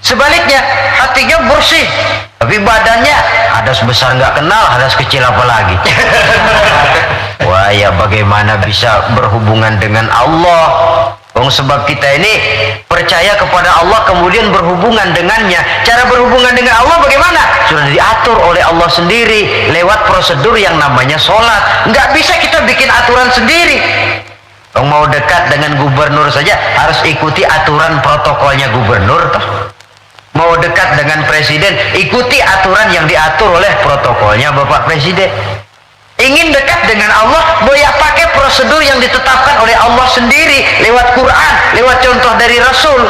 Sebaliknya, hatinya bersih tapi badannya hadas besar nggak kenal, hadas kecil apa lagi. Wah, ya bagaimana bisa berhubungan dengan Allah? Sebab kita ini percaya kepada Allah kemudian berhubungan dengannya. Cara berhubungan dengan Allah bagaimana? Sudah diatur oleh Allah sendiri lewat prosedur yang namanya sholat. Nggak bisa kita bikin aturan sendiri. Mau dekat dengan gubernur saja harus ikuti aturan protokolnya gubernur. Mau dekat dengan presiden, ikuti aturan yang diatur oleh protokolnya Bapak Presiden. Ingin dekat dengan Allah, boleh pakai prosedur yang ditetapkan oleh Allah sendiri lewat Quran, lewat contoh dari Rasul,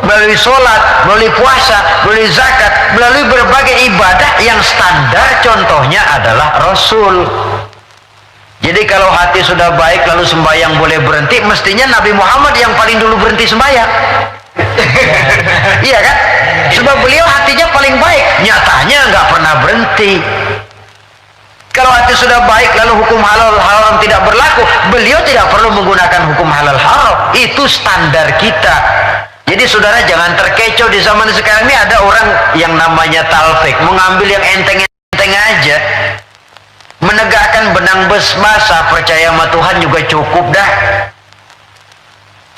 melalui sholat, melalui puasa, melalui zakat, melalui berbagai ibadah yang standar contohnya adalah Rasul. Jadi kalau hati sudah baik lalu sembahyang boleh berhenti, mestinya Nabi Muhammad yang paling dulu berhenti sembahyang. Iya kan? Sebab beliau hatinya paling baik, nyatanya nggak pernah berhenti. Kalau hati sudah baik lalu hukum halal haram tidak berlaku, beliau tidak perlu menggunakan hukum halal haram. Itu standar kita. Jadi saudara jangan terkecoh, di zaman sekarang ini ada orang yang namanya talfik, mengambil yang enteng-enteng aja, menegakkan benang basah, percaya sama Tuhan juga cukup dah.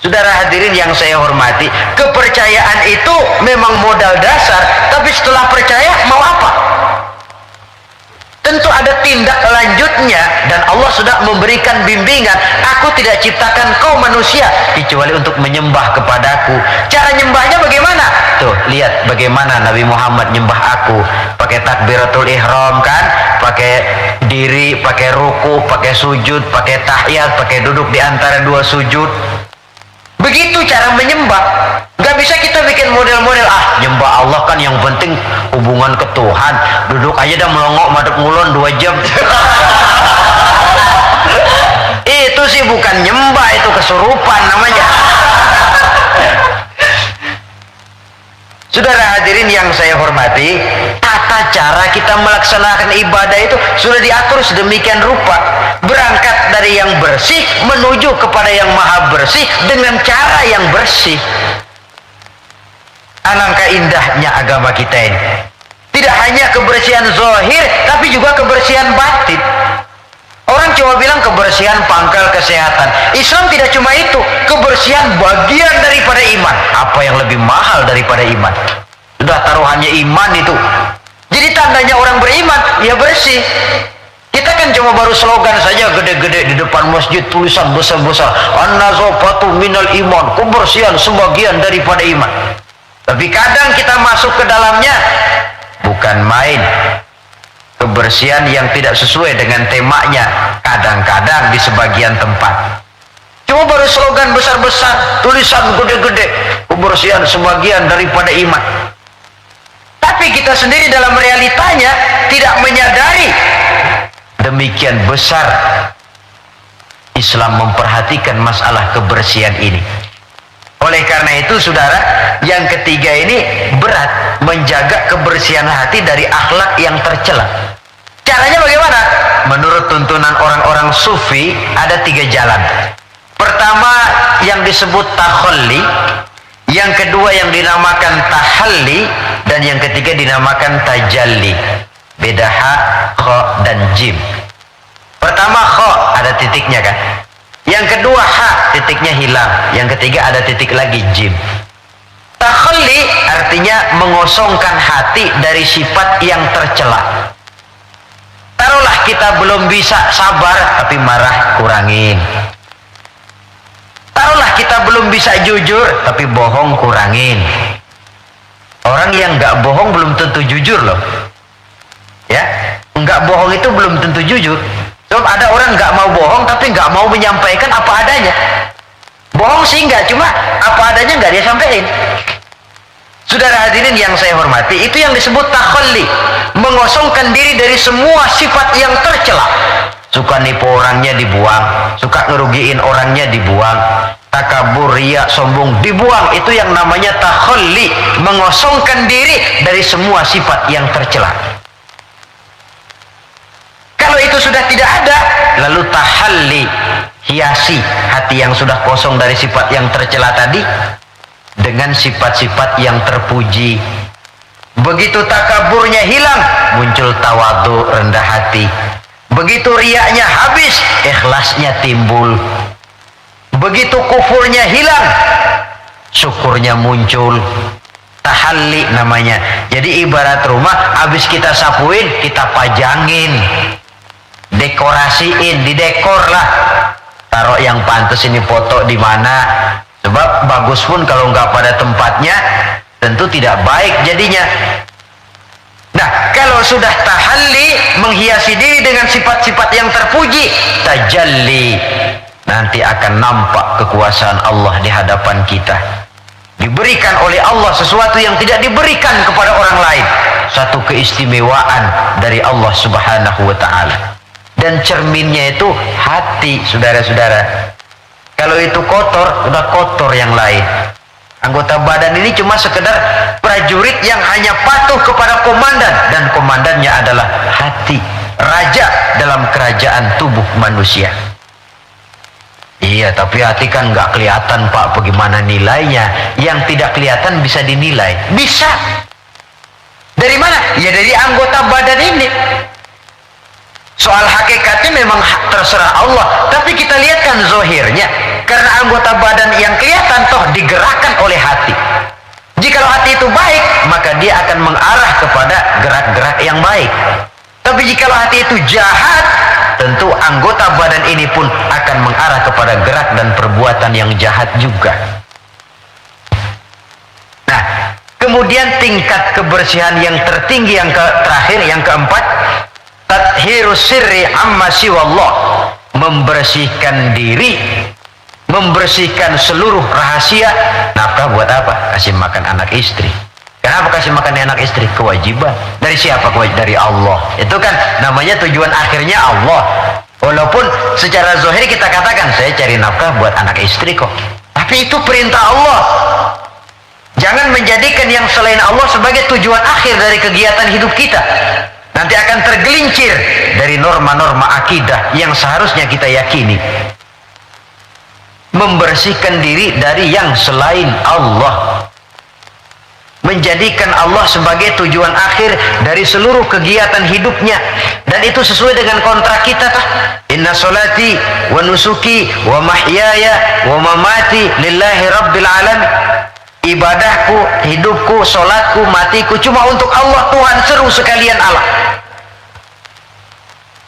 Saudara hadirin yang saya hormati, kepercayaan itu memang modal dasar, tapi setelah percaya mau apa? Tentu ada tindak lanjutnya, dan Allah sudah memberikan bimbingan. Aku tidak ciptakan kau manusia kecuali untuk menyembah kepadaku. Cara nyembahnya bagaimana? Tuh, lihat bagaimana Nabi Muhammad nyembah aku. Pakai takbiratul ihram kan? Pakai diri, pakai ruku, pakai sujud, pakai tahiyat, pakai duduk di antara dua sujud. Begitu cara menyembah. Gak bisa kita bikin model-model, nyembah Allah kan yang penting hubungan ke Tuhan, duduk aja dah melongok madep ngulon 2 jam. Itu sih bukan nyembah, itu kesurupan namanya. Saudara hadirin yang saya hormati, tata cara kita melaksanakan ibadah itu sudah diatur sedemikian rupa, berangkat dari yang bersih menuju kepada yang maha bersih dengan cara yang bersih. Alangkah indahnya agama kita ini. Tidak hanya kebersihan zahir, tapi juga kebersihan batin. Orang cuma bilang kebersihan pangkal kesehatan. Islam tidak cuma itu, kebersihan bagian daripada iman. Apa yang lebih mahal daripada iman? Sudah taruhannya iman itu. Jadi tandanya orang beriman, ya bersih. Kita kan cuma baru slogan saja gede-gede di depan masjid, tulisan besar-besar, an-nazafatu minal iman, kebersihan sebagian daripada iman. Tapi kadang kita masuk ke dalamnya bukan main. Kebersihan yang tidak sesuai dengan temanya kadang-kadang di sebagian tempat. Cuma baru slogan besar-besar, tulisan gede-gede, kebersihan sebagian daripada iman. Tapi kita sendiri dalam realitanya tidak menyadari demikian besar Islam memperhatikan masalah kebersihan ini. Oleh karena itu saudara, yang ketiga ini berat, menjaga kebersihan hati dari akhlak yang tercela. Caranya bagaimana? Menurut tuntunan orang-orang sufi ada 3 jalan. Pertama yang disebut takhalli, yang kedua yang dinamakan tahalli, dan yang ketiga dinamakan tajalli. Beda ha, kha, dan jim. Pertama kha, ada titiknya kan? Yang kedua ha, titiknya hilang. Yang ketiga ada titik lagi, jim. Takhalli artinya mengosongkan hati dari sifat yang tercela. Taruhlah kita belum bisa sabar tapi marah, kurangin. Taruhlah kita belum bisa jujur tapi bohong, kurangin. Orang yang nggak bohong belum tentu jujur loh. Ya, nggak bohong itu belum tentu jujur. Sebab ada orang nggak mau bohong tapi nggak mau menyampaikan apa adanya. Bohong sih nggak, cuma apa adanya nggak dia sampaikan. Saudara hadirin yang saya hormati, itu yang disebut takhalli, mengosongkan diri dari semua sifat yang tercela. Suka nipu orangnya dibuang, suka ngerugiin orangnya dibuang, takabur, riya, sombong dibuang. Itu yang namanya takhalli, mengosongkan diri dari semua sifat yang tercela. Kalau itu sudah tidak ada, lalu tahalli, hiasi hati yang sudah kosong dari sifat yang tercela tadi dengan sifat-sifat yang terpuji. Begitu takaburnya hilang, muncul tawadhu, rendah hati. Begitu riyanya habis, ikhlasnya timbul. Begitu kufurnya hilang, syukurnya muncul. Tahalli namanya. Jadi ibarat rumah, habis kita sapuin, kita pajangin, dekorasiin, didekor lah. Taruh yang pantas, ini foto di mana. Sebab bagus pun kalau nggak pada tempatnya, tentu tidak baik jadinya. Nah, kalau sudah tahalli, menghiasi diri dengan sifat-sifat yang terpuji, tajalli, nanti akan nampak kekuasaan Allah di hadapan kita. Diberikan oleh Allah sesuatu yang tidak diberikan kepada orang lain, satu keistimewaan dari Allah Subhanahu wa ta'ala. Dan cerminnya itu hati, saudara-saudara. Kalau itu kotor, sudah kotor yang lain. Anggota badan ini cuma sekedar prajurit yang hanya patuh kepada komandan, dan komandannya adalah hati, raja dalam kerajaan tubuh manusia. Iya, tapi hati kan nggak kelihatan, Pak. Bagaimana nilainya? Yang tidak kelihatan bisa dinilai. Bisa. Dari mana? Ya dari anggota badan ini. Soal hakikatnya memang terserah Allah, tapi kita lihat kan zohirnya. Karena anggota badan yang kelihatan toh digerakkan oleh hati. Jikalau hati itu baik, maka dia akan mengarah kepada gerak-gerak yang baik. Tapi jikalau hati itu jahat, tentu anggota badan ini pun akan mengarah kepada gerak dan perbuatan yang jahat juga. Nah, kemudian tingkat kebersihan yang tertinggi yang terakhir, yang keempat, tathhirus sirri amma siwallah, membersihkan diri, membersihkan seluruh rahasia. Nafkah buat apa? Kasih makan anak istri. Kenapa kasih makan anak istri? Kewajiban. Dari siapa? Kewajiban dari Allah. Itu kan namanya tujuan akhirnya Allah. Walaupun secara zahir kita katakan saya cari nafkah buat anak istri kok, tapi itu perintah Allah. Jangan menjadikan yang selain Allah sebagai tujuan akhir dari kegiatan hidup kita. Nanti akan tergelincir dari norma-norma akidah yang seharusnya kita yakini. Membersihkan diri dari yang selain Allah, menjadikan Allah sebagai tujuan akhir dari seluruh kegiatan hidupnya. Dan itu sesuai dengan kontrak kita kah? Inna solati wa nusuki wa mahyaya wa mamati lillahi rabbil alamin. Ibadahku, hidupku, solatku, matiku cuma untuk Allah, Tuhan seru sekalian Allah.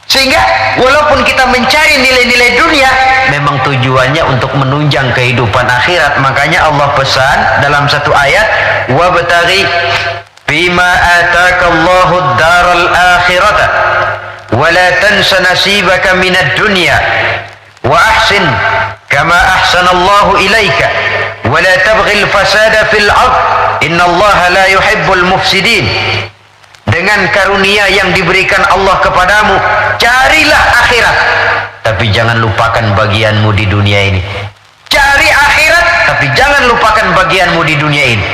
Sehingga walaupun kita mencari nilai-nilai dunia, memang tujuannya untuk menunjang kehidupan akhirat. Makanya Allah pesan dalam satu ayat, wabtaghi bima atakallahu ad-daral akhirata wa la tansa nasibaka minad dunya wa ahsin kama ahsanallahu ilaika wa la tabghil fasada fil ard innallaha la yuhibbul mufsidin. Dengan karunia yang diberikan Allah kepadamu, carilah akhirat, tapi jangan lupakan bagianmu di dunia ini. Cari akhirat, tapi jangan lupakan bagianmu di dunia ini.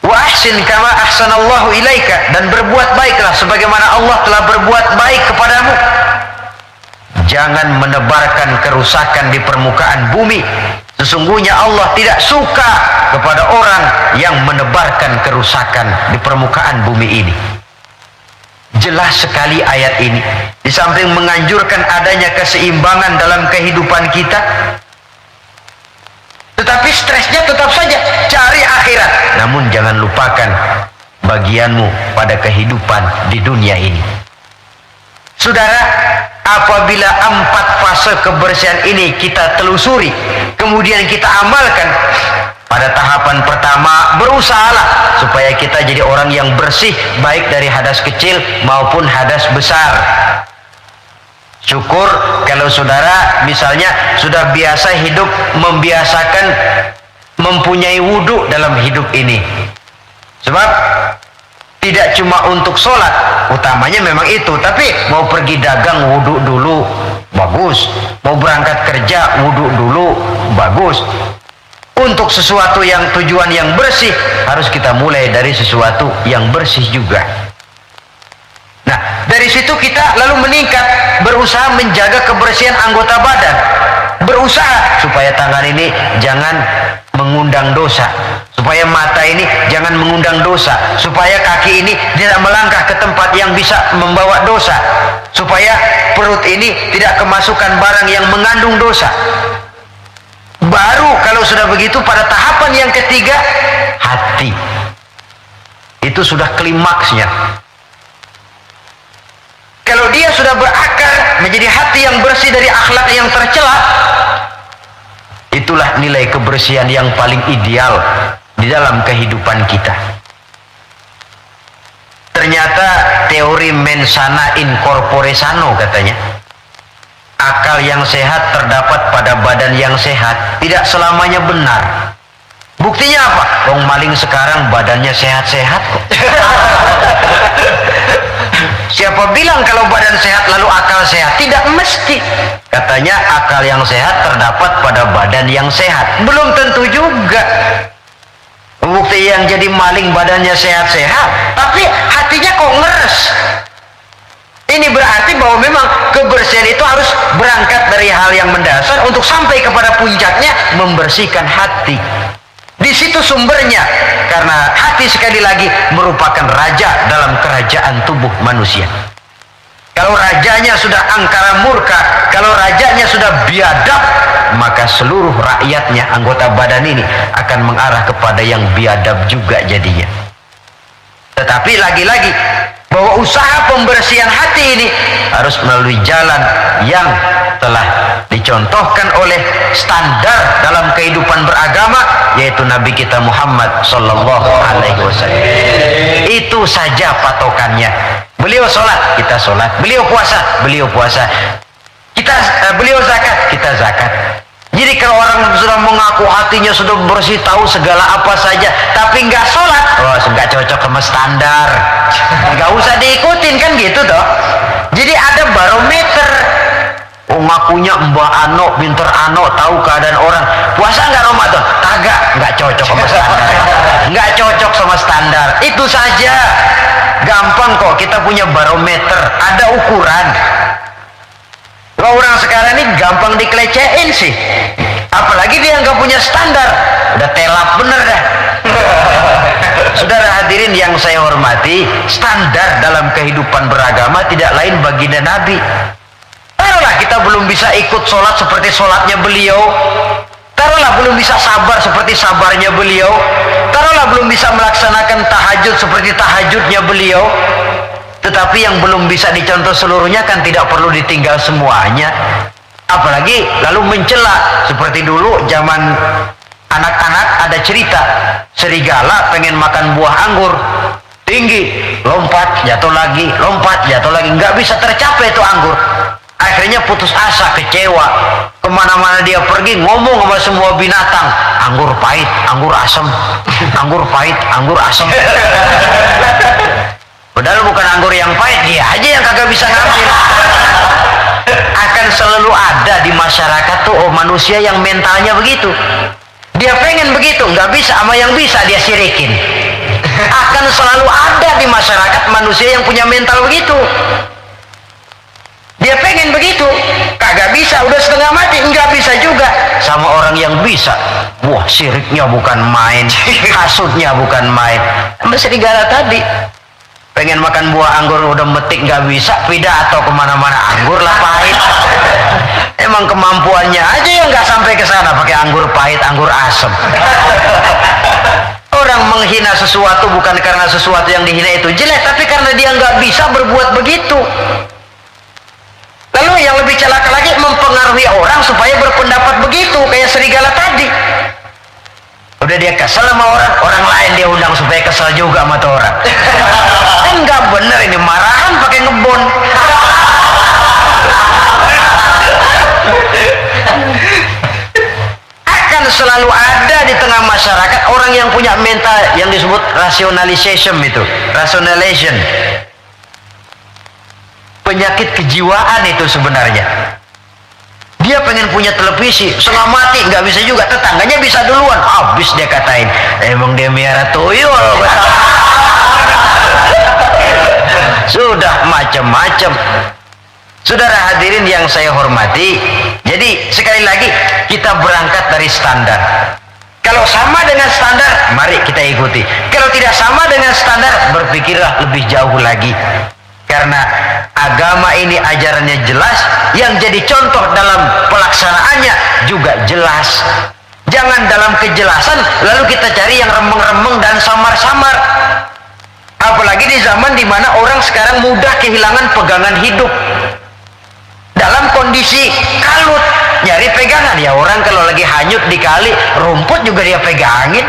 Wa ahsin kama ahsanallahu ilaika, dan berbuat baiklah sebagaimana Allah telah berbuat baik kepadamu. Jangan menebarkan kerusakan di permukaan bumi. Sesungguhnya Allah tidak suka kepada orang yang menebarkan kerusakan di permukaan bumi ini. Jelas sekali ayat ini. Di samping menganjurkan adanya keseimbangan dalam kehidupan kita, tetapi stresnya tetap saja cari akhirat. Namun jangan lupakan bagianmu pada kehidupan di dunia ini. Saudara, apabila 4 fase kebersihan ini kita telusuri, kemudian kita amalkan, pada tahapan pertama berusahalah supaya kita jadi orang yang bersih, baik dari hadas kecil maupun hadas besar. Syukur kalau saudara misalnya sudah biasa hidup membiasakan mempunyai wudhu dalam hidup ini. Sebab tidak cuma untuk sholat, utamanya memang itu, tapi mau pergi dagang wudhu dulu, bagus. Mau berangkat kerja wudhu dulu, bagus. Untuk sesuatu yang tujuan yang bersih, harus kita mulai dari sesuatu yang bersih juga. Nah, dari situ kita lalu meningkat, berusaha menjaga kebersihan anggota badan. Berusaha supaya tangan ini jangan mengundang dosa, supaya mata ini jangan mengundang dosa, supaya kaki ini tidak melangkah ke tempat yang bisa membawa dosa, supaya perut ini tidak kemasukan barang yang mengandung dosa. Baru kalau sudah begitu, pada tahapan yang ketiga, hati. Itu sudah klimaksnya. Kalau dia sudah berakar menjadi hati yang bersih dari akhlak yang tercela, itulah nilai kebersihan yang paling ideal di dalam kehidupan kita. Ternyata teori mens sana in corpore sano katanya. Akal yang sehat terdapat pada badan yang sehat tidak selamanya benar. Buktinya apa? Wong maling sekarang badannya sehat-sehat kok. Siapa bilang kalau badan sehat lalu akal sehat? Tidak mesti. Katanya akal yang sehat terdapat pada badan yang sehat. Belum tentu juga. Bukti yang jadi maling badannya sehat-sehat, tapi hatinya kok ngeres. Ini berarti bahwa memang kebersihan itu harus berangkat dari hal yang mendasar untuk sampai kepada puncaknya membersihkan hati. Di situ sumbernya, karena hati sekali lagi merupakan raja dalam kerajaan tubuh manusia. Kalau rajanya sudah angkara murka, kalau rajanya sudah biadab, maka seluruh rakyatnya, anggota badan ini akan mengarah kepada yang biadab juga jadinya. Tetapi lagi-lagi bahwa usaha pembersihan hati ini harus melalui jalan yang telah dicontohkan oleh standar dalam kehidupan beragama, yaitu Nabi kita Muhammad sallallahu alaihi wasallam. Itu saja patokannya. Beliau sholat, kita sholat. Beliau puasa. Beliau zakat, kita zakat. Jadi kalau orang sudah mengaku hatinya sudah bersih, tahu segala apa saja, tapi nggak sholat, nggak cocok sama standar, nggak usah diikutin kan gitu toh. Jadi ada barometer. Ngakunya Mbak Ano, pinter Ano, tahu keadaan orang. Puasa nggak Ramadan? Kagak, nggak cocok sama standar. Nggak cocok sama standar. Itu saja. Gampang kok, kita punya barometer, ada ukuran. Kalau orang sekarang ini gampang dikelecehin sih. Apalagi dia nggak punya standar, udah telap bener dah. Saudara hadirin yang saya hormati, standar dalam kehidupan beragama tidak lain baginda Nabi. Taruhlah kita belum bisa ikut sholat seperti sholatnya beliau, taruhlah belum bisa sabar seperti sabarnya beliau, taruhlah belum bisa melaksanakan tahajud seperti tahajudnya beliau. Tetapi yang belum bisa dicontoh seluruhnya kan tidak perlu ditinggal semuanya. Apalagi lalu mencela. Seperti dulu zaman anak-anak ada cerita, serigala pengen makan buah anggur, tinggi, lompat jatuh lagi, nggak bisa tercapai itu anggur. Akhirnya putus asa, kecewa, kemana-mana dia pergi ngomong sama semua binatang, anggur pahit, anggur asam, anggur pahit, anggur asam. Padahal bukan anggur yang pahit, dia aja yang kagak bisa ngambil. Akan selalu ada di masyarakat tuh manusia yang mentalnya begitu. Dia pengen begitu, nggak bisa, sama yang bisa dia sirikin. Akan selalu ada di masyarakat manusia yang punya mental begitu. Dia pengen begitu, kagak bisa, udah setengah mati, nggak bisa juga. Sama orang yang bisa, wah siriknya bukan main, hasutnya bukan main. Sama serigala tadi, pengen makan buah anggur udah metik nggak bisa, pidato kemana-mana anggur lah pahit. Emang kemampuannya aja yang nggak sampai ke sana, pakai anggur pahit, anggur asem. Orang menghina sesuatu bukan karena sesuatu yang dihina itu jelek, tapi karena dia nggak bisa berbuat begitu. Lalu yang lebih celaka lagi, mempengaruhi orang supaya berpendapat begitu, kayak serigala tadi. Udah dia kesel sama orang, orang lain dia undang supaya kesel juga sama tuh orang. Enggak bener ini, marahan pakai ngebon. Akan selalu ada di tengah masyarakat orang yang punya mental yang disebut rationalization itu, rationalization. Penyakit kejiwaan itu sebenarnya. Dia pengen punya televisi, setengah mati, nggak bisa juga. Tetangganya bisa duluan, habis dia katain. Emang dia miara tuyul. Sudah macam-macam. Saudara hadirin yang saya hormati, jadi sekali lagi kita berangkat dari standar. Kalau sama dengan standar, mari kita ikuti. Kalau tidak sama dengan standar, berpikirlah lebih jauh lagi. Karena agama ini ajarannya jelas, yang jadi contoh dalam pelaksanaannya juga jelas. Jangan dalam kejelasan lalu kita cari yang remeng-remeng dan samar-samar. Apalagi di zaman dimana orang sekarang mudah kehilangan pegangan hidup. Dalam kondisi kalut, nyari pegangan. Ya orang kalau lagi hanyut di kali, rumput juga dia pegangin.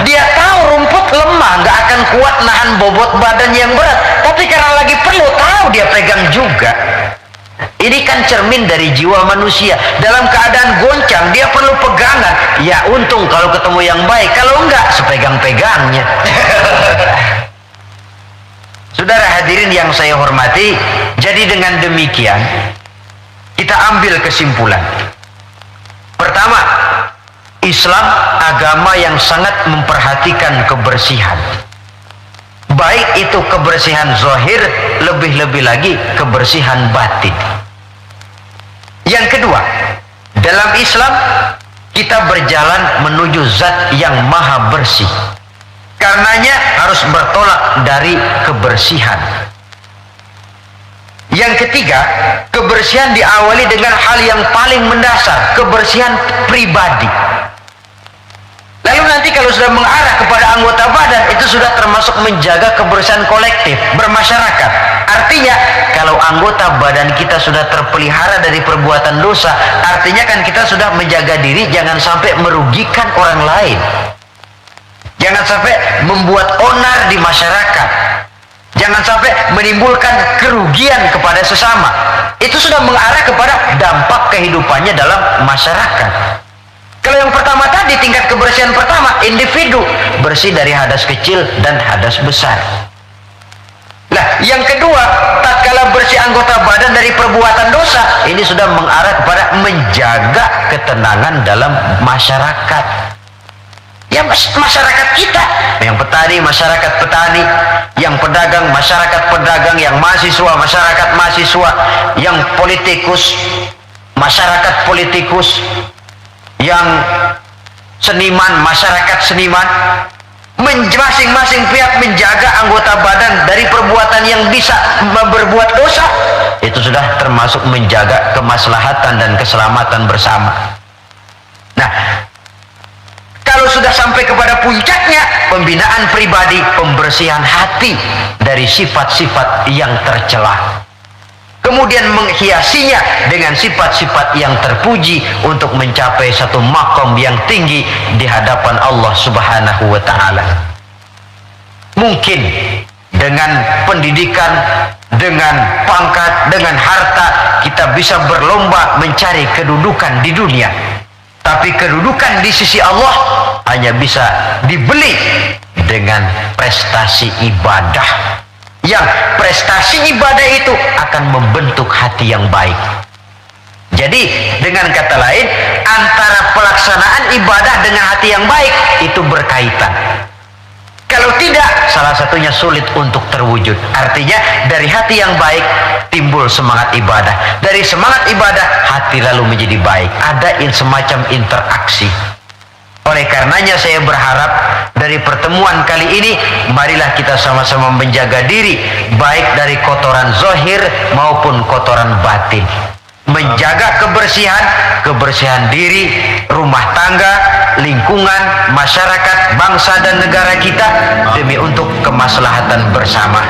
Dia tahu rumput lemah, nggak akan kuat nahan bobot badan yang berat. Tapi karena lagi perlu, tahu dia pegang juga. Ini kan cermin dari jiwa manusia. Dalam keadaan goncang, dia perlu pegangan. Ya untung kalau ketemu yang baik. Kalau enggak, sepegang-pegangnya. Saudara hadirin yang saya hormati, jadi dengan demikian kita ambil kesimpulan. Pertama, Islam agama yang sangat memperhatikan kebersihan. Baik itu kebersihan zahir, lebih-lebih lagi kebersihan batin. Yang kedua, dalam Islam kita berjalan menuju zat yang maha bersih. Karenanya harus bertolak dari kebersihan. Yang ketiga, kebersihan diawali dengan hal yang paling mendasar, kebersihan pribadi. Lalu nanti kalau sudah mengarah kepada anggota badan, itu sudah termasuk menjaga kebersihan kolektif, bermasyarakat. Artinya, kalau anggota badan kita sudah terpelihara dari perbuatan dosa, artinya kan kita sudah menjaga diri, jangan sampai merugikan orang lain. Jangan sampai membuat onar di masyarakat. Jangan sampai menimbulkan kerugian kepada sesama. Itu sudah mengarah kepada dampak kehidupannya dalam masyarakat. Kalau yang pertama tadi, tingkat kebersihan pertama, individu bersih dari hadas kecil dan hadas besar. Nah, yang kedua, tatkala bersih anggota badan dari perbuatan dosa, ini sudah mengarah kepada menjaga ketenangan dalam masyarakat. Ya masyarakat kita, yang petani masyarakat petani, yang pedagang masyarakat pedagang, yang mahasiswa masyarakat mahasiswa, yang politikus masyarakat politikus, yang seniman masyarakat seniman. Masing-masing pihak menjaga anggota badan dari perbuatan yang bisa berbuat dosa. Itu sudah termasuk menjaga kemaslahatan dan keselamatan bersama. Nah, kalau sudah sampai kepada puncaknya, pembinaan pribadi, pembersihan hati dari sifat-sifat yang tercela. Kemudian menghiasinya dengan sifat-sifat yang terpuji untuk mencapai satu makom yang tinggi di hadapan Allah Subhanahu wa Ta'ala. Mungkin dengan pendidikan, dengan pangkat, dengan harta, kita bisa berlomba mencari kedudukan di dunia. Tapi kedudukan di sisi Allah hanya bisa dibeli dengan prestasi ibadah. Yang prestasi ibadah itu akan membentuk hati yang baik. Jadi dengan kata lain, antara pelaksanaan ibadah dengan hati yang baik itu berkaitan. Kalau tidak, salah satunya sulit untuk terwujud. Artinya dari hati yang baik timbul semangat ibadah. Dari semangat ibadah, hati lalu menjadi baik. Ada semacam interaksi. Oleh karenanya saya berharap dari pertemuan kali ini, marilah kita sama-sama menjaga diri, baik dari kotoran zahir maupun kotoran batin. Menjaga kebersihan diri, rumah tangga, lingkungan, masyarakat, bangsa dan negara kita demi untuk kemaslahatan bersama.